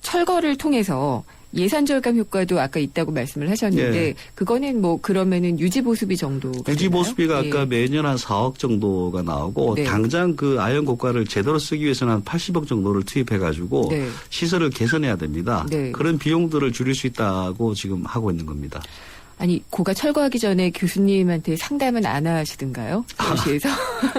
철거를 통해서 예산 절감 효과도 아까 있다고 말씀을 하셨는데 예. 그거는 뭐 그러면은 유지 보수비 정도 유지 보수비가 예. 아까 매년 한 4억 정도가 나오고 네. 당장 그 아연 고가를 제대로 쓰기 위해서는 한 80억 정도를 투입해 가지고 네. 시설을 개선해야 됩니다. 네. 그런 비용들을 줄일 수 있다고 지금 하고 있는 겁니다. 아니 고가 철거하기 전에 교수님한테 상담은 안 하시던가요? 도시에서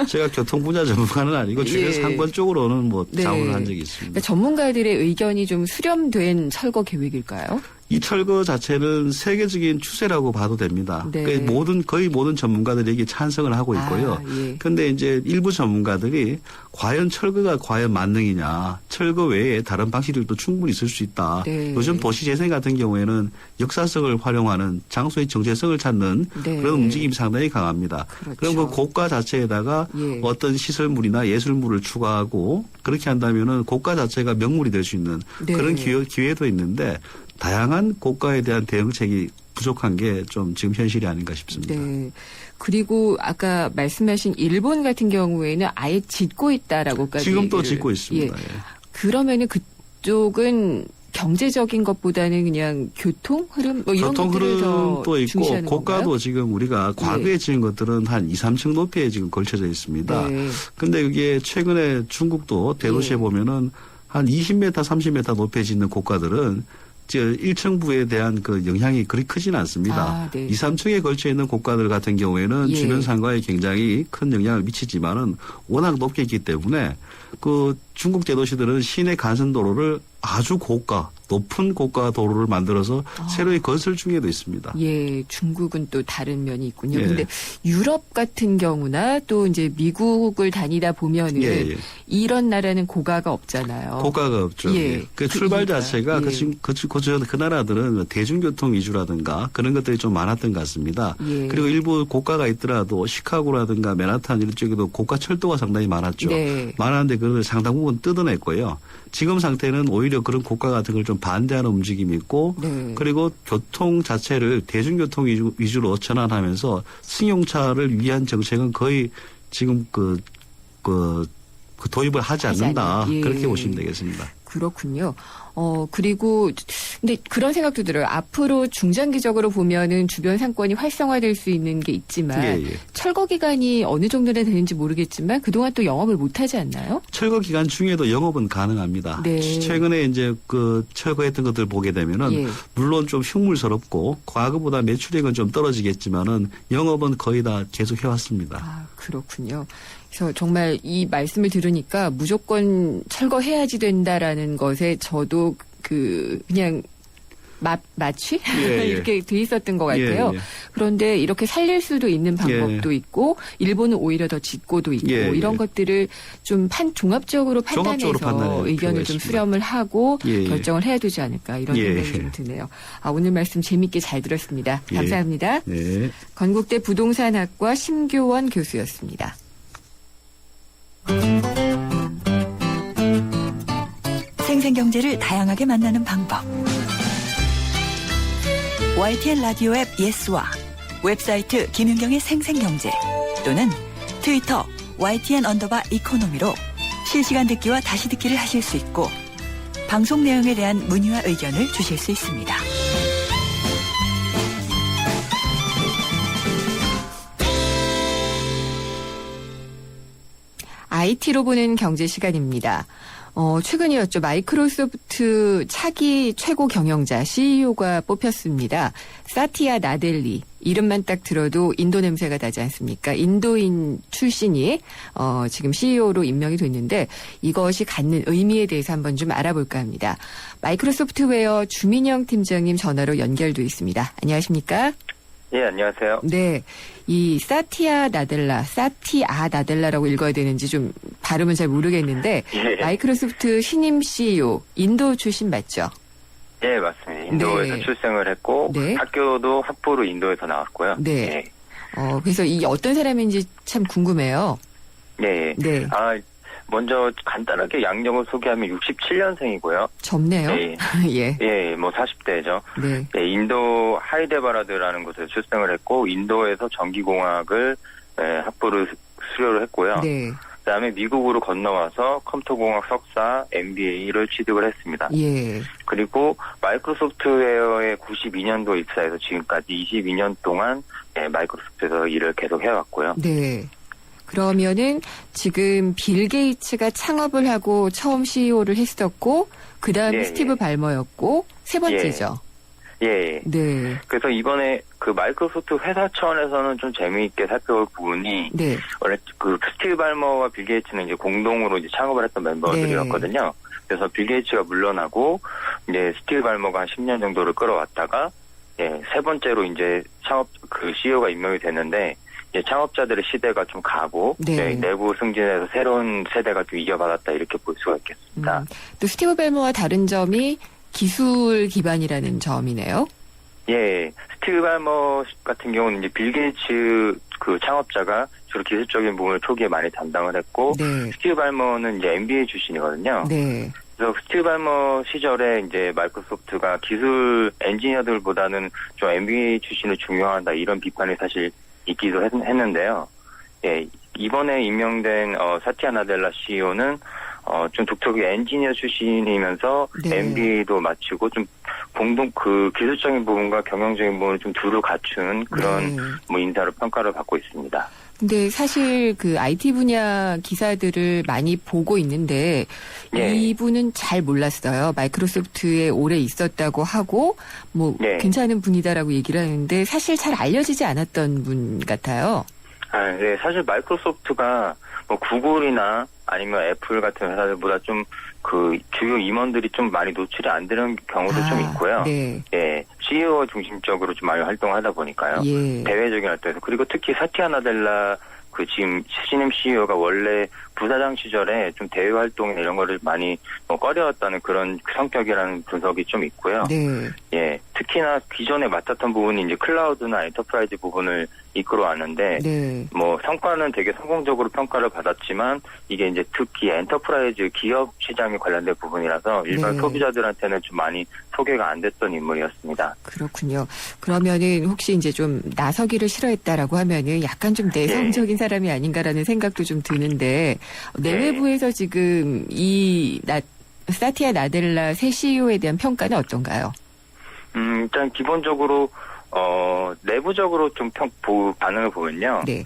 제가 교통 분야 전문가는 아니고 주변 예. 상권 쪽으로는 뭐 네. 자문을 한 적이 있습니다. 그러니까 전문가들의 의견이 좀 수렴된 철거 계획일까요? 이 철거 자체는 세계적인 추세라고 봐도 됩니다. 네. 그러니까 거의 모든 전문가들이 여기 찬성을 하고 있고요. 그런데 예. 이제 일부 전문가들이 과연 철거가 과연 만능이냐, 철거 외에 다른 방식들도 충분히 있을 수 있다. 네. 요즘 도시 재생 같은 경우에는 역사성을 활용하는 장소의 정체성을 찾는 네. 그런 움직임이 상당히 강합니다. 그렇죠. 그럼 그 고가 자체에다가 예. 어떤 시설물이나 예술물을 추가하고 그렇게 한다면은 고가 자체가 명물이 될 수 있는 네. 그런 기회도 있는데 다양한 고가에 대한 대응책이 부족한 게 좀 지금 현실이 아닌가 싶습니다. 네. 그리고 아까 말씀하신 일본 같은 경우에는 아예 짓고 있다라고까지 지금 또 얘기를- 짓고 있습니다. 예. 예. 그러면은 그쪽은 경제적인 것보다는 그냥 교통 흐름 뭐 이런 교통 것들을 더 흐름도 있고 중시하는 고가도 건가요? 지금 우리가 과거에 지은 것들은 한 2, 3층 높이에 지금 걸쳐져 있습니다. 네. 근데 그게 최근에 중국도 대도시에 예. 보면은 한 20m, 30m 높이에 짓는 고가들은 1층부에 대한 그 영향이 그리 크지는 않습니다. 아, 네. 2, 3층에 걸쳐 있는 고가들 같은 경우에는 예. 주변 상가에 굉장히 큰 영향을 미치지만은 워낙 높게 있기 때문에 그 중국 대도시들은 시내 간선도로를 아주 높은 고가 도로를 만들어서 새로이 건설 중에도 있습니다. 예, 중국은 또 다른 면이 있군요. 예. 근데 유럽 같은 경우나 또 이제 미국을 다니다 보면은 예, 예. 이런 나라는 고가가 없잖아요. 고가가 없죠. 예. 예. 그 그 출발 이유가, 자체가 예. 그 나라들은 대중교통 위주라든가 그런 것들이 좀 많았던 것 같습니다. 예. 그리고 일부 고가가 있더라도 시카고라든가 맨하탄 이런 쪽에도 고가 철도가 상당히 많았죠. 네. 많았는데 그걸 상당 부분 뜯어냈고요. 지금 상태는 오히려 그런 고가 같은 걸 좀 반대하는 움직임이 있고 네. 그리고 교통 자체를 대중교통 위주로 전환하면서 승용차를 위한 정책은 거의 지금 그 도입을 하지 않는다. 않는, 예. 그렇게 보시면 되겠습니다. 그렇군요. 그리고 근데 그런 생각도 들어요. 앞으로 중장기적으로 보면은 주변 상권이 활성화될 수 있는 게 있지만 예, 예. 철거 기간이 어느 정도나 되는지 모르겠지만 그동안 또 영업을 못 하지 않나요? 철거 기간 중에도 영업은 가능합니다. 네. 최근에 이제 그 철거했던 것들 보게 되면은 예. 물론 좀 흉물스럽고 과거보다 매출액은 좀 떨어지겠지만은 영업은 거의 다 계속 해왔습니다. 아, 그렇군요. 그래서 정말 이 말씀을 들으니까 무조건 철거해야지 된다라는 것에 저도 그냥 마취 예, 예. 이렇게 돼 있었던 것 같아요. 예, 예. 그런데 이렇게 살릴 수도 있는 방법도 있고 일본은 오히려 더 짓고도 있고 예, 이런 예. 것들을 좀 종합적으로 종합적으로 판단해서 판단할 의견을 필요가 좀 있습니다. 수렴을 하고 예, 예. 결정을 해야 되지 않을까 이런 예, 생각이 예. 좀 드네요. 오늘 말씀 재밌게 잘 들었습니다. 예. 감사합니다. 네. 건국대 부동산학과 심교원 교수였습니다. 생생경제를 다양하게 만나는 방법. YTN 라디오 앱 예스와 웹사이트 김윤경의 생생경제 또는 트위터 YTN_이코노미로 실시간 듣기와 다시 듣기를 하실 수 있고 방송 내용에 대한 문의와 의견을 주실 수 있습니다. IT로 보는 경제 시간입니다. 최근이었죠. 마이크로소프트 차기 최고 경영자 CEO가 뽑혔습니다. 사티아 나델리. 이름만 딱 들어도 인도 냄새가 나지 않습니까? 인도인 출신이 지금 CEO로 임명이 됐는데 이것이 갖는 의미에 대해서 한번 좀 알아볼까 합니다. 마이크로소프트웨어 주민영 팀장님 전화로 연결돼 있습니다. 안녕하십니까? 예, 안녕하세요. 네. 이 사티아 나델라라고 읽어야 되는지 좀 발음은 잘 모르겠는데 예. 마이크로소프트 신임 CEO 인도 출신 맞죠? 예, 맞습니다. 인도에서 네. 출생을 했고 네. 학교도 학부로 인도에서 나왔고요. 네. 예. 그래서 이 어떤 사람인지 참 궁금해요. 예, 예. 네. 먼저 간단하게 양력을 소개하면 67년생이고요. 젊네요. 예. 예. 예, 뭐 40대죠. 네. 예, 인도 하이데바라드라는 곳에서 출생을 했고 인도에서 전기공학을 학부로 수료를 했고요. 네. 그다음에 미국으로 건너와서 컴퓨터공학 석사 MBA를 취득을 했습니다. 예. 그리고 마이크로소프트웨어에 92년도 입사해서 지금까지 22년 동안 마이크로소프트에서 일을 계속 해왔고요. 네. 그러면은 지금 빌 게이츠가 창업을 하고 처음 CEO를 했었고 그다음에 예, 스티브 예. 발머였고 세 번째죠. 예. 네. 그래서 이번에 그 마이크로소프트 회사 차원에서는 좀 재미있게 살펴볼 부분이 네. 원래 그 스티브 발머와 빌 게이츠는 이제 공동으로 이제 창업을 했던 멤버들이었거든요. 그래서 빌 게이츠가 물러나고 이제 스티브 발머가 한 10년 정도를 끌어왔다가 세 번째로 이제 CEO가 임명이 됐는데 이제 창업자들의 시대가 좀 가고 네. 내부 승진에서 새로운 세대가 좀 이어받았다 이렇게 볼 수가 있겠습니다. 또 스티브 벨머와 다른 점이 기술 기반이라는 점이네요. 예, 스티브 발머 같은 경우는 이제 빌 게이츠 그 창업자가 주로 기술적인 부분을 초기에 많이 담당을 했고 네. 스티브 발머는 이제 MBA 출신이거든요. 네. 그래서 스티브 발머 시절에 이제 마이크로소프트가 기술 엔지니어들보다는 좀 MBA 출신을 중요하다 이런 비판이 사실 있기도 했는데요. 예, 이번에 임명된 사티아 나델라 CEO는 좀 독특하게 엔지니어 출신이면서 네. MBA도 마치고 좀 공동 그 기술적인 부분과 경영적인 부분을 좀 두루 갖춘 그런 네. 뭐 인사로 평가를 받고 있습니다. 근데 사실 그 IT 분야 기사들을 많이 보고 있는데 예. 이분은 잘 몰랐어요. 마이크로소프트에 오래 있었다고 하고 뭐 예. 괜찮은 분이다라고 얘기를 하는데 사실 잘 알려지지 않았던 분 같아요. 네, 사실 마이크로소프트가 뭐 구글이나 아니면 애플 같은 회사들보다 좀 그 주요 임원들이 좀 많이 노출이 안 되는 경우도 좀 있고요. 네. 예, CEO 중심적으로 좀 많이 활동하다 보니까요. 예. 대외적인 활동에서 그리고 특히 사티아 나델라 그 지금 신임 CEO가 원래 부사장 시절에 좀 대외 활동 이런 거를 많이 꺼려왔다는 그런 성격이라는 분석이 좀 있고요. 네. 예, 특히나 기존에 맡았던 부분이 이제 클라우드나 엔터프라이즈 부분을 이끌어왔는데 네. 뭐 성과는 되게 성공적으로 평가를 받았지만 이게 이제 특히 엔터프라이즈 기업 시장에 관련된 부분이라서 일반 네. 소비자들한테는 좀 많이 소개가 안 됐던 인물이었습니다. 그렇군요. 그러면은 혹시 이제 좀 나서기를 싫어했다라고 하면은 약간 좀 내성적인 사람이 아닌가라는 생각도 좀 드는데 내외부에서 지금 사티아 나델라 새 CEO에 대한 평가는 어떤가요? 일단 기본적으로 내부적으로 좀 반응을 보면요. 네.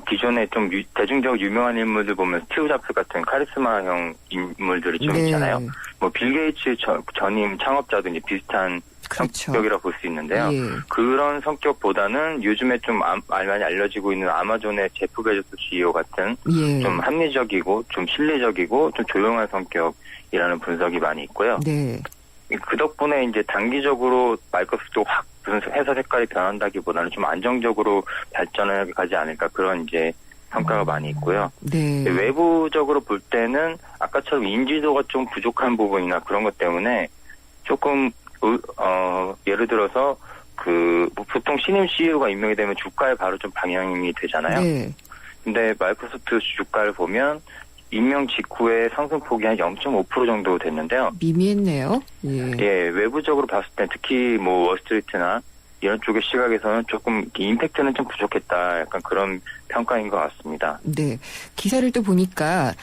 기존에 좀 대중적으로 유명한 인물들 보면 스티브 잡스 같은 카리스마형 인물들이 좀 네. 있잖아요. 뭐 빌 게이츠 전임 창업자도 이제 비슷한 그렇죠. 성격이라고 볼 수 있는데요. 예. 그런 성격보다는 요즘에 좀 많이 알려지고 있는 아마존의 제프 베조스 CEO 같은 예. 좀 합리적이고 좀 실리적이고 좀 조용한 성격이라는 분석이 많이 있고요. 네. 그 덕분에 이제 단기적으로 마이크로소프트 확 무슨 회사 색깔이 변한다기보다는 좀 안정적으로 발전을 가지 않을까 그런 이제 평가가 많이 있고요. 네. 외부적으로 볼 때는 아까처럼 인지도가 좀 부족한 부분이나 그런 것 때문에 조금 예를 들어서 보통 신임 CEO가 임명이 되면 주가에 바로 좀 방향이 되잖아요. 네. 근데 마이크로소프트 주가를 보면 임명 직후에 상승폭이 한 0.5% 정도 됐는데요. 미미했네요. 예. 예, 외부적으로 봤을 때 특히 뭐 월스트리트나 이런 쪽의 시각에서는 조금 임팩트는 좀 부족했다. 약간 그런 평가인 것 같습니다. 네. 기사를 또 보니까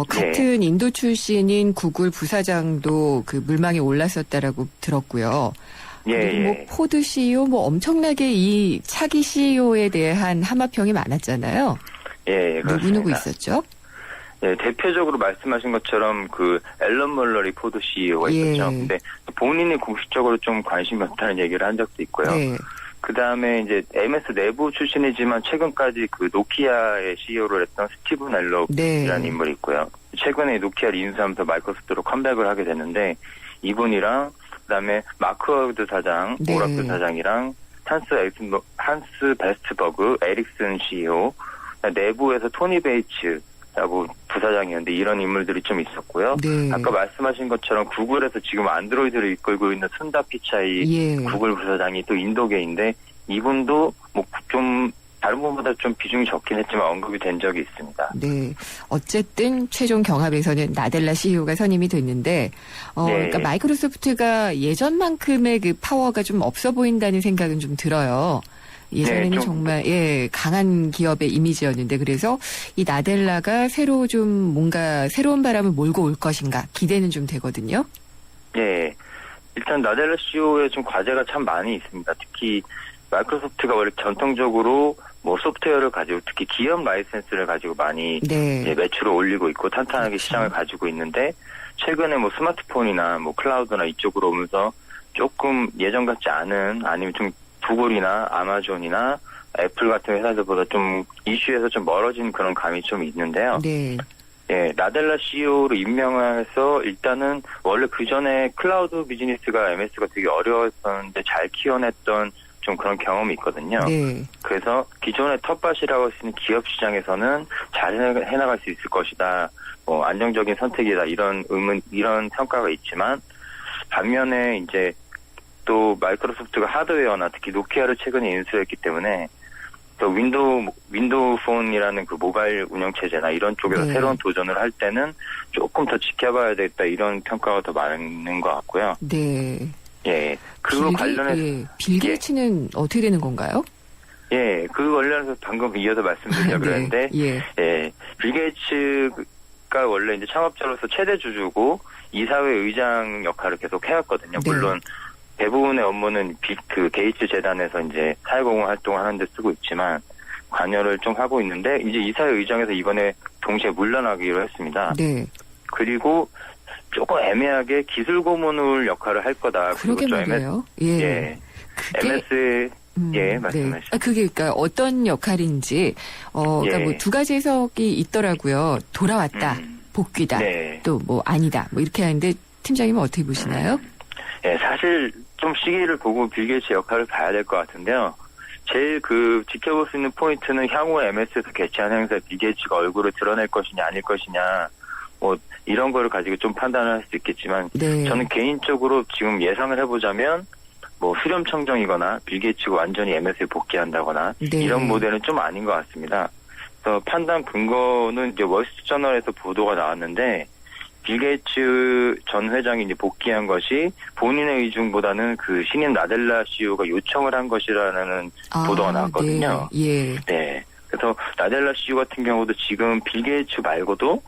같은 인도 출신인 구글 부사장도 그 물망에 올랐었다라고 들었고요. 그리고 뭐 포드 CEO 뭐 엄청나게 이 차기 CEO에 대한 함화평이 많았잖아요. 예, 그렇습니다. 누구 있었죠? 예, 대표적으로 말씀하신 것처럼 그 앨런 멀러리 포드 CEO가 있었죠. 예. 근데 본인이 공식적으로 좀 관심이 없다는 얘기를 한 적도 있고요. 네. 그 다음에 이제 MS 내부 출신이지만 최근까지 그 노키아의 CEO를 했던 스티브 넬록이라는 네. 인물이 있고요. 최근에 노키아를 인수하면서 마이크로소프트로 컴백을 하게 됐는데 이분이랑 그다음에 마크 워드 사장, 네. 오라클 사장이랑 한스 베스트버그, 에릭슨 CEO, 내부에서 토니 베이츠라고 부사장이었는데 이런 인물들이 좀 있었고요. 네. 아까 말씀하신 것처럼 구글에서 지금 안드로이드를 이끌고 있는 순다 피차이 예. 구글 부사장이 또 인도계인데 이분도 뭐 좀 다른 분보다 좀 비중이 적긴 했지만 언급이 된 적이 있습니다. 네. 어쨌든 최종 경합에서는 나델라 CEO가 선임이 됐는데, 그러니까 마이크로소프트가 예전만큼의 그 파워가 좀 없어 보인다는 생각은 좀 들어요. 예전에는 정말 강한 기업의 이미지였는데 그래서 이 나델라가 새로 좀 뭔가 새로운 바람을 몰고 올 것인가 기대는 좀 되거든요. 예. 일단 나델라 CEO에 좀 과제가 참 많이 있습니다. 특히 마이크로소프트가 원래 전통적으로 뭐 소프트웨어를 가지고 특히 기업 라이센스를 가지고 많이 매출을 올리고 있고 탄탄하게 그렇죠. 시장을 가지고 있는데 최근에 뭐 스마트폰이나 뭐 클라우드나 이쪽으로 오면서 조금 예전 같지 않은 아니면 좀 구글이나 아마존이나 애플 같은 회사들보다 좀 이슈에서 좀 멀어진 그런 감이 좀 있는데요. 네. 예, 나델라 CEO로 임명해서 일단은 원래 그 전에 클라우드 비즈니스가 MS가 되게 어려웠었는데 잘 키워냈던 좀 그런 경험이 있거든요. 네. 그래서 기존의 텃밭이라고 할 수 있는 기업 시장에서는 잘 해나갈 수 있을 것이다. 안정적인 선택이다. 이런 평가가 있지만 반면에 이제 또 마이크로소프트가 하드웨어나 특히 노키아를 최근에 인수했기 때문에 또 윈도우 폰이라는 그 모바일 운영체제나 이런 쪽에서 네. 새로운 도전을 할 때는 조금 더 지켜봐야 되겠다 이런 평가가 더 많은 것 같고요. 네. 예. 그거 관련해서. 빌 게이츠는 어떻게 되는 건가요? 예. 그 관련해서 방금 이어서 말씀드리려고 그랬는데. 예. 예. 빌 게이츠가 원래 이제 창업자로서 최대 주주고 이사회 의장 역할을 계속 해왔거든요. 네. 물론 대부분의 업무는 그 게이츠 재단에서 이제 사회공헌 활동을 하는데 쓰고 있지만 관여를 좀 하고 있는데 이제 이사회 의장에서 이번에 동시에 물러나기로 했습니다. 네. 그리고 조금 애매하게 기술 고문을 역할을 할 거다. 그러게 그리고 좀 말이에요. 예. 예. 그게 MS 예, 말씀하시죠. 네. 그게 그러니까 어떤 역할인지 그러니까 예. 뭐 두 가지 해석이 있더라고요. 돌아왔다, 복귀다, 네. 또 뭐 아니다, 뭐 이렇게 하는데 팀장님은 어떻게 보시나요? 예, 사실 좀 시기를 보고 빌 게이츠 역할을 봐야 될 것 같은데요. 제일 지켜볼 수 있는 포인트는 향후 MS에서 개최하는 행사에 빌 게이츠가 얼굴을 드러낼 것이냐 아닐 것이냐 뭐 이런 거를 가지고 좀 판단을 할 수 있겠지만 네. 저는 개인적으로 지금 예상을 해보자면 뭐 수렴청정이거나 빌 게이츠가 완전히 MS에 복귀한다거나 네. 이런 모델은 좀 아닌 것 같습니다. 그래서 판단 근거는 이제 월스트리트저널에서 보도가 나왔는데 빌 게이츠 전 회장이 이제 복귀한 것이 본인의 의중보다는 그 신인 나델라 CEO가 요청을 한 것이라는 보도가 나왔거든요. 네. 예. 네. 그래서 나델라 CEO 같은 경우도 지금 빌 게이츠 말고도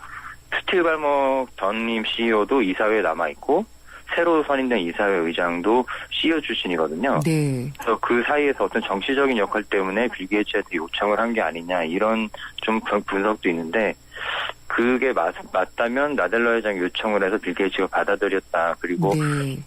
스티브 발머 전임 CEO도 이사회에 남아있고 새로 선임된 이사회 의장도 CEO 출신이거든요. 네. 그래서 그 사이에서 어떤 정치적인 역할 때문에 빌 게이츠한테 요청을 한 게 아니냐 이런 좀 분석도 있는데 그게 맞다면 나델라 회장이 요청을 해서 빌 게이츠가 받아들였다. 그리고 네.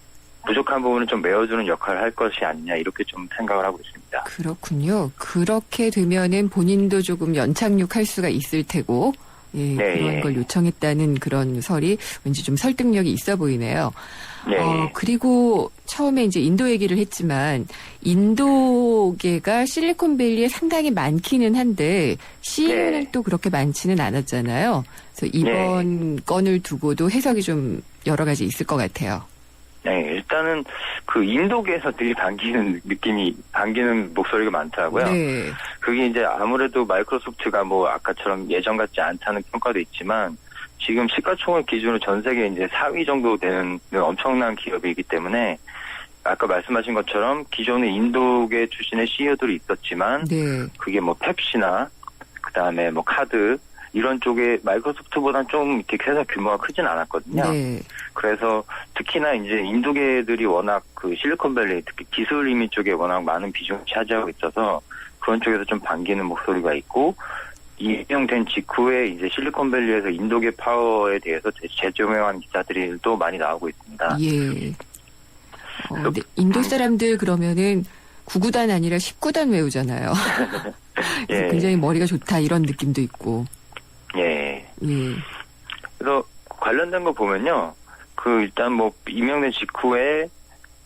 부족한 부분을 좀 메워주는 역할을 할 것이 아니냐 이렇게 좀 생각을 하고 있습니다. 그렇군요. 그렇게 되면은 본인도 조금 연착륙할 수가 있을 테고, 예, 네, 그런 예. 걸 요청했다는 그런 설이 왠지 좀 설득력이 있어 보이네요. 네. 그리고 처음에 이제 인도 얘기를 했지만 인도계가 실리콘밸리에 상당히 많기는 한데 CEO는 네. 또 그렇게 많지는 않았잖아요. 그래서 이번 건을 두고도 해석이 좀 여러 가지 있을 것 같아요. 네, 일단은 그 인도계에서 되게 반기는 목소리가 많더라고요. 네. 그게 이제 아무래도 마이크로소프트가 뭐 아까처럼 예전 같지 않다는 평가도 있지만 지금 시가총액 기준으로 전 세계 이제 4위 정도 되는 엄청난 기업이기 때문에 아까 말씀하신 것처럼 기존에 인도계 출신의 CEO들이 있었지만 네. 그게 뭐 펩시나 그다음에 뭐 카드 이런 쪽에 마이크로소프트보다는 좀 이렇게 회사 규모가 크진 않았거든요. 네. 그래서 특히나 이제 인도계들이 워낙 그 실리콘밸리 특히 기술 이미 쪽에 워낙 많은 비중을 차지하고 있어서 그런 쪽에서 좀 반기는 목소리가 있고 임명된 직후에 이제 실리콘밸리에서 인도계 파워에 대해서 재조명한 기사들이 또 많이 나오고 있습니다. 예. 근데 인도 사람들 그러면은 9구단 아니라 10구단 외우잖아요. 그래서 예. 굉장히 머리가 좋다 이런 느낌도 있고. 예. 예. 그래서 관련된 거 보면요. 그 일단 뭐 임명된 직후에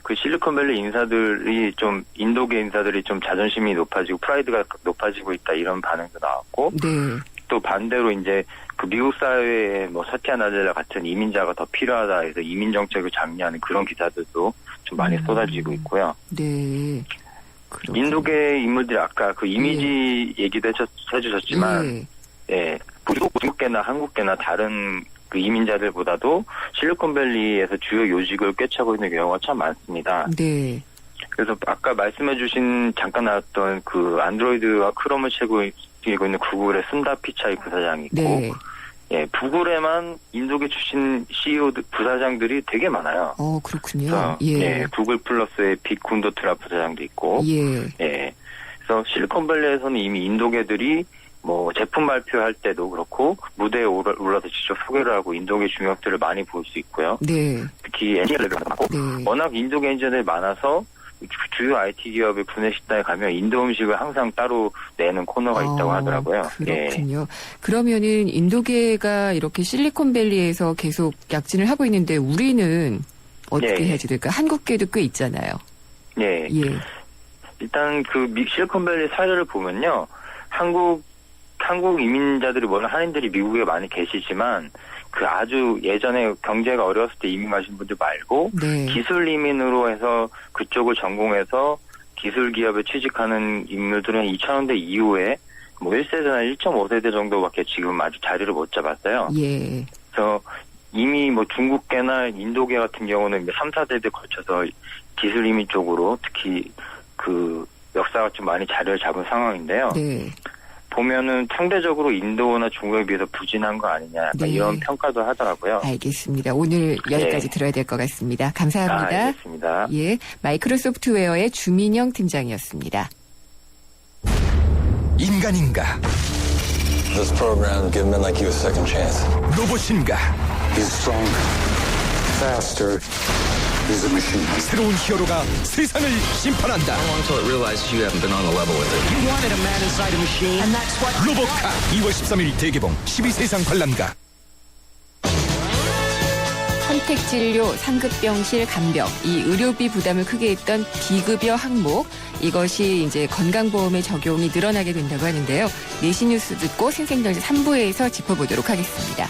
그 실리콘밸리 인사들이 좀 인도계 인사들이 좀 자존심이 높아지고 프라이드가 높아지고 있다 이런 반응도 나왔고 네. 또 반대로 이제 그 미국 사회에 뭐 사티아 나델라 같은 이민자가 더 필요하다 해서 이민 정책을 장려하는 그런 기사들도 좀 많이 쏟아지고 있고요. 네. 그렇군요. 인도계 인물들이 아까 그 이미지 얘기도 해주셨지만 예, 중국계나 한국계나 다른 그 이민자들보다도 실리콘밸리에서 주요 요직을 꿰차고 있는 경우가 참 많습니다. 네. 그래서 아까 말씀해주신 잠깐 나왔던 그 안드로이드와 크롬을 채고 있는 구글의 순다 피차이 부사장이 있고, 네. 예, 구글에만 인도계 출신 CEO 부사장들이 되게 많아요. 그렇군요. 그래서, 예, 구글 플러스의 빅 군도트라 부사장도 있고, 예. 예, 그래서 실리콘밸리에서는 이미 인도계들이 뭐 제품 발표할 때도 그렇고 무대에 올라서 직접 소개를 하고 인도계 중역들을 많이 볼 수 있고요. 네. 특히 엔지니어들이 많고 네. 워낙 인도계 엔지니어들이 많아서 주요 IT 기업의 구내식당에 가면 인도 음식을 항상 따로 내는 코너가 있다고 하더라고요. 그렇군요. 그러면은 인도계가 이렇게 실리콘밸리에서 계속 약진을 하고 있는데 우리는 어떻게 해야지 될까? 한국계도 꽤 있잖아요. 예. 일단 그 실리콘밸리 사례를 보면요. 한국 이민자들이 물론 한인들이 미국에 많이 계시지만 그 아주 예전에 경제가 어려웠을 때 이민 가신 분들 말고 네. 기술 이민으로 해서 그쪽을 전공해서 기술 기업에 취직하는 인물들은 2000년대 이후에 뭐 1세대나 1.5세대 정도밖에 지금 아직 자리를 못 잡았어요. 예. 그래서 이미 뭐 중국계나 인도계 같은 경우는 3, 4세대 거쳐서 기술 이민 쪽으로 특히 그 역사가 좀 많이 자리를 잡은 상황인데요. 네. 보면은 상대적으로 인도나 중국에 비해서 부진한 거 아니냐 네. 이런 평가도 하더라고요. 알겠습니다. 오늘 여기까지 들어야 될 것 같습니다. 감사합니다. 알겠습니다. 예, 마이크로소프트웨어의 주민영 팀장이었습니다. 인간인가? This program give men like you a second chance. 로봇인가? He's strong, faster. He's a machine. 새로운 히어로가 세상을 심판한다. Until it realizes you haven't been on the level with it. You wanted a man inside a machine. And that's what. 로봇카 2월 13일 대개봉 12세상 관람가. 선택진료, 상급병실 간병, 이 의료비 부담을 크게 했던 비급여 항목, 이것이 이제 건강보험의 적용이 늘어나게 된다고 하는데요. 내신 뉴스 듣고 생생정치 3부에서 짚어보도록 하겠습니다.